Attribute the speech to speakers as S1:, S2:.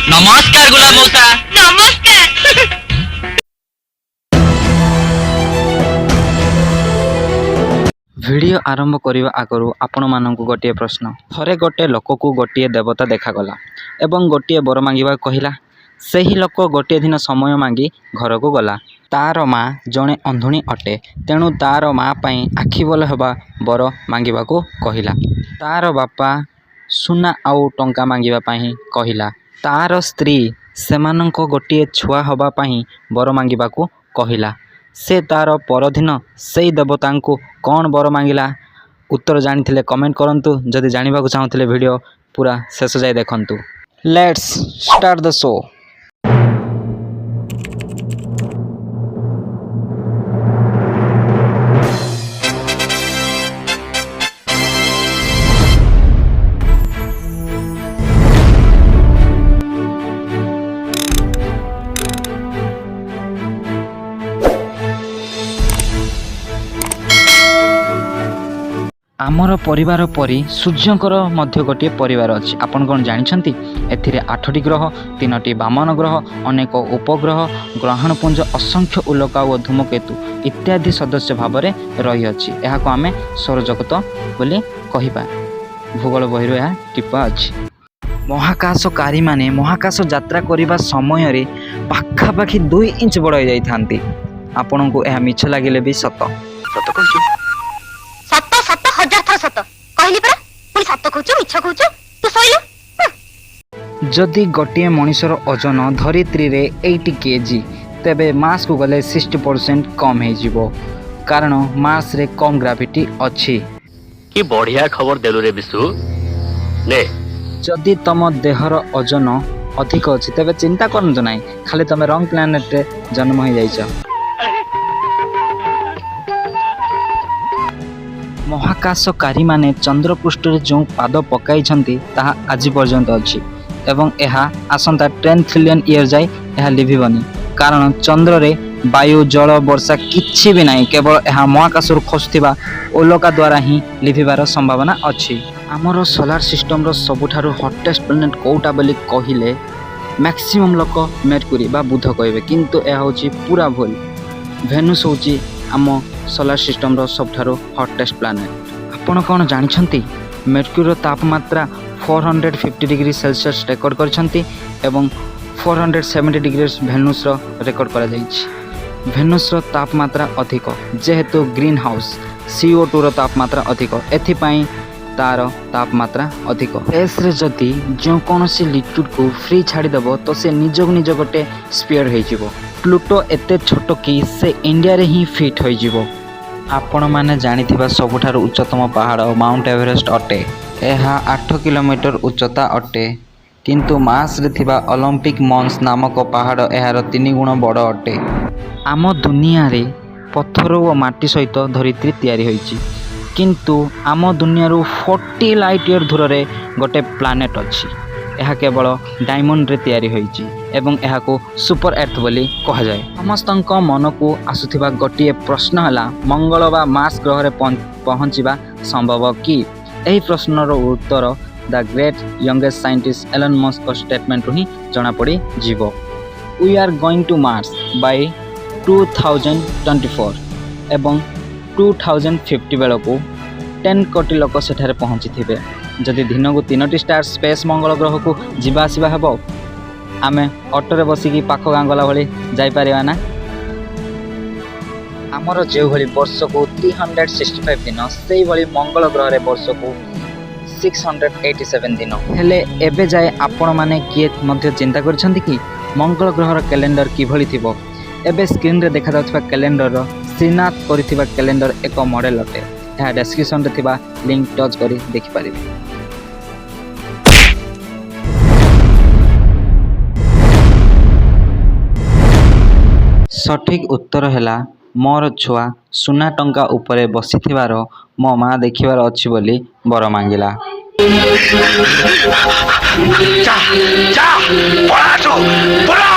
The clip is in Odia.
S1: नमस्कार गुलाब मौसा।
S2: नमस्कार।
S3: ଭିଡ଼ିଓ ଆରମ୍ଭ କରିବା ଆଗରୁ ଆପଣମାନଙ୍କୁ ଗୋଟିଏ ପ୍ରଶ୍ନ। ଥରେ ଗୋଟିଏ ଲୋକକୁ ଗୋଟିଏ ଦେବତା ଦେଖାଗଲା ଏବଂ ଗୋଟିଏ ବର ମାଗିବାକୁ କହିଲା। ସେହି ଲୋକ ଗୋଟିଏ ଦିନ ସମୟ ମାଗି ଘରକୁ ଗଲା। ତା'ର ମା ଜଣେ ଅନ୍ଧୁଣୀ ଅଟେ, ତେଣୁ ତା'ର ମା ପାଇଁ ଆଖି ଭଲ ହେବା ବର ମାଗିବାକୁ କହିଲା। ତା'ର ବାପା ସୁନା ଆଉ ଟଙ୍କା ମାଗିବା ପାଇଁ କହିଲା। ତା'ର ସ୍ତ୍ରୀ ସେମାନଙ୍କ ଗୋଟିଏ ଛୁଆ ହେବା ପାଇଁ ବର ମାଗିବାକୁ କହିଲା। ସେ ତା'ର ପରଦିନ ସେଇ ଦେବତାଙ୍କୁ କ'ଣ ବର ମାଗିଲା? ଉତ୍ତର ଜାଣିଥିଲେ କମେଣ୍ଟ କରନ୍ତୁ। ଯଦି ଜାଣିବାକୁ ଚାହୁଁଥିଲେ ଭିଡ଼ିଓ ପୁରା ଶେଷ ଯାଏ ଦେଖନ୍ତୁ। Let's start the show. ଆମର ପରିବାର ପରି ସୂର୍ଯ୍ୟଙ୍କର ମଧ୍ୟ ଗୋଟିଏ ପରିବାର ଅଛି। ଆପଣ କ'ଣ ଜାଣିଛନ୍ତି? ଏଥିରେ 8ଟି ଗ୍ରହ, 3ଟି ବାମନ ଗ୍ରହ, ଅନେକ ଉପଗ୍ରହ, ଗ୍ରହାଣୁପୁଞ୍ଜ, ଅସଂଖ୍ୟ ଉଲ୍କା ଓ ଧୂମକେତୁ ଇତ୍ୟାଦି ସଦସ୍ୟ ଭାବରେ ରହିଅଛି। ଏହାକୁ ଆମେ ସୌରଜଗତ ବୋଲି କହିବା। ଭୂଗୋଳ ବହିରୁ ଏହା ଟିପା ଅଛି। ମହାକାଶକାରୀମାନେ ମହାକାଶ ଯାତ୍ରା କରିବା ସମୟରେ ପାଖାପାଖି 2 ଇଞ୍ଚ ବଡ଼ ହୋଇଯାଇଥାନ୍ତି। ଆପଣଙ୍କୁ ଏହା ମିଛ ଲାଗିଲେ ବି ସତ।
S1: ସତ କହୁଛୁ?
S2: ସତ ସତ ହଜାର ଥର ସତ କହିଲି ପରା। ପୁଣି ସତ କହୁଛୁ ମିଛ କହୁଛୁ? ତୁ ଶୋଇଲୁ।
S3: ଯଦି ଗୋଟିଏ ମଣିଷର ଓଜନ ଧରିତ୍ରୀରେ 80 କେଜି, ତେବେ ମାର୍ସକୁ ଗଲେ 60% କମ୍ ହୋଇଯିବ, କାରଣ ମାର୍ସରେ କମ୍ ଗ୍ରାଭିଟି ଅଛି।
S1: କି ବଢିଆ ଖବର ଦେଲୁ ରେ ବିଶୁ। ନେ
S3: ଯଦି ତମ ଦେହର ଓଜନ ଅଧିକ ଅଛି ତେବେ ଚିନ୍ତା କରନ୍ତୁ ନାହିଁ, ଖାଲି ତମେ ରଙ୍ଗ ପ୍ଲାନେଟରେ ଜନ୍ମ ହୋଇଯାଇଛ। ମହାକାଶକାରୀମାନେ ଚନ୍ଦ୍ରପୃଷ୍ଠରେ ଯେଉଁ ପାଦ ପକାଇଛନ୍ତି ତାହା ଆଜି ପର୍ଯ୍ୟନ୍ତ ଅଛି ଏବଂ ଏହା ଆସନ୍ତା 10 ଟ୍ରିଲିୟନ୍ ଇୟର ଯାଏ ଏହା ଲିଭିବନି, କାରଣ ଚନ୍ଦ୍ରରେ ବାୟୁ, ଜଳ, ବର୍ଷା କିଛି ବି ନାହିଁ। କେବଳ ଏହା ମହାକାଶରୁ ଖସୁଥିବା ଉଲ୍କା ଦ୍ୱାରା ହିଁ ଲିଭିବାର ସମ୍ଭାବନା ଅଛି। ଆମର ସୋଲାର ସିଷ୍ଟମର ସବୁଠାରୁ ହଟେଷ୍ଟ ପ୍ଲାନେଟ୍ କେଉଁଟା ବୋଲି କହିଲେ ମ୍ୟାକ୍ସିମମ୍ ଲୋକ ମେର୍କୁରୀ ବା ବୁଧ କହିବେ, କିନ୍ତୁ ଏହା ହେଉଛି ପୁରା ଭୁଲ। ଭେନୁସ୍ ହେଉଛି ଆମ ସୋଲାର ସିଷ୍ଟମର ସବୁଠାରୁ ହଟେଷ୍ଟ ପ୍ଲାନେଟ୍। ଆପଣ କ'ଣ ଜାଣିଛନ୍ତି? ମେର୍କୁରୀର ତାପମାତ୍ରା 450 ଡିଗ୍ରୀ ସେଲସିୟସ୍ ରେକର୍ଡ କରିଛନ୍ତି ଏବଂ 470 ଡିଗ୍ରୀ ଭେନୁସ୍ର ରେକର୍ଡ କରାଯାଇଛି। ଭେନୁସ୍ର ତାପମାତ୍ରା ଅଧିକ ଯେହେତୁ ଗ୍ରୀନ୍ ହାଉସ୍ CO2ର ତାପମାତ୍ରା ଅଧିକ, ଏଥିପାଇଁ ତା'ର ତାପମାତ୍ରା ଅଧିକ। ସ୍ପେସ୍ରେ ଯଦି ଯେକୌଣସି ଲିକ୍ୱିଡ଼କୁ ଫ୍ରି ଛାଡ଼ିଦେବ ତ ସେ ନିଜକୁ ନିଜ ଗୋଟେ ସ୍ପିୟର ହୋଇଯିବ। ପ୍ଲୁଟୋ ଏତେ ଛୋଟ କି ସେ ଇଣ୍ଡିଆରେ ହିଁ ଫିଟ୍ ହୋଇଯିବ। ଆପଣମାନେ ଜାଣିଥିବା ସବୁଠାରୁ ଉଚ୍ଚତମ ପାହାଡ଼ ମାଉଣ୍ଟ ଏଭରେଷ୍ଟ ଅଟେ। ଏହା 8 କିଲୋମିଟର ଉଚ୍ଚତା ଅଟେ, କିନ୍ତୁ ମାର୍ସରେ ଥିବା ଅଲିମ୍ପିକ୍ ମନ୍ସ ନାମକ ପାହାଡ଼ ଏହାର 3 ଗୁଣ ବଡ଼ ଅଟେ। ଆମ ଦୁନିଆରେ ପଥର ଓ ମାଟି ସହିତ ଧରିତ୍ରୀ ତିଆରି ହୋଇଛି, କିନ୍ତୁ ଆମ ଦୁନିଆରୁ 40 ଲାଇଟ୍ ଇୟର ଦୂରରେ ଗୋଟେ ପ୍ଲାନେଟ୍ ଅଛି। ଏହା କେବଳ ଡାଇମଣ୍ଡରେ ତିଆରି ହୋଇଛି ଏବଂ ଏହାକୁ ସୁପର ଏର୍ଥ ବୋଲି କୁହାଯାଏ। ସମସ୍ତଙ୍କ ମନକୁ ଆସୁଥିବା ଗୋଟିଏ ପ୍ରଶ୍ନ ହେଲା, ମଙ୍ଗଳ ବା ମାର୍ସ ଗ୍ରହରେ ପହଞ୍ଚିବା ସମ୍ଭବ କି? ଏହି ପ୍ରଶ୍ନର ଉତ୍ତର the great youngest scientist Elon ମସ୍କଙ୍କ ଷ୍ଟେଟମେଣ୍ଟରୁ ହିଁ ଜଣାପଡ଼ିଯିବ। We are going to Mars by 2024 ଏବଂ 2050 ବେଳକୁ 10 କୋଟି ଲୋକ ସେଠାରେ ପହଞ୍ଚିଥିବେ। ଯଦି ଦିନକୁ 3ଟି ଷ୍ଟାର ସ୍ପେସ୍ ମଙ୍ଗଳ ଗ୍ରହକୁ ଯିବା ଆସିବା ହେବ, ଆମେ ଅଟୋରେ ବସିକି ପାଖ ଗାଁ ଗଲା ଭଳି ଯାଇପାରିବା ନା? ଆମର ଯେଉଁଭଳି ବର୍ଷକୁ 365 ଦିନ, ସେଇଭଳି ମଙ୍ଗଳ ଗ୍ରହରେ ବର୍ଷକୁ 687 ଦିନ। ହେଲେ ଏବେ ଯାଏ ଆପଣମାନେ କିଏ ମଧ୍ୟ ଚିନ୍ତା କରିଛନ୍ତି କି ମଙ୍ଗଳ ଗ୍ରହର କ୍ୟାଲେଣ୍ଡର କିଭଳି ଥିବ? ଏବେ ସ୍କ୍ରିନ୍ରେ ଦେଖାଯାଉଥିବା କ୍ୟାଲେଣ୍ଡରର ଶ୍ରୀନାଥ କରିଥିବା କ୍ୟାଲେଣ୍ଡର ଏକ ମଡ଼େଲ ଅଟେ। ଏହା ଡେସ୍କ୍ରିପସନ୍ରେ ଥିବା ଲିଙ୍କ ଟଚ୍ କରି ଦେଖିପାରିବେ। ସଠିକ୍ ଉତ୍ତର ହେଲା, ମୋର ଛୁଆ ସୁନା ଟଙ୍କା ଉପରେ ବସିଥିବାର ମୋ ମା ଦେଖିବାର ଅଛି ବୋଲି ବର ମାଗିଲା।
S1: ଚା ଚା ପଳା।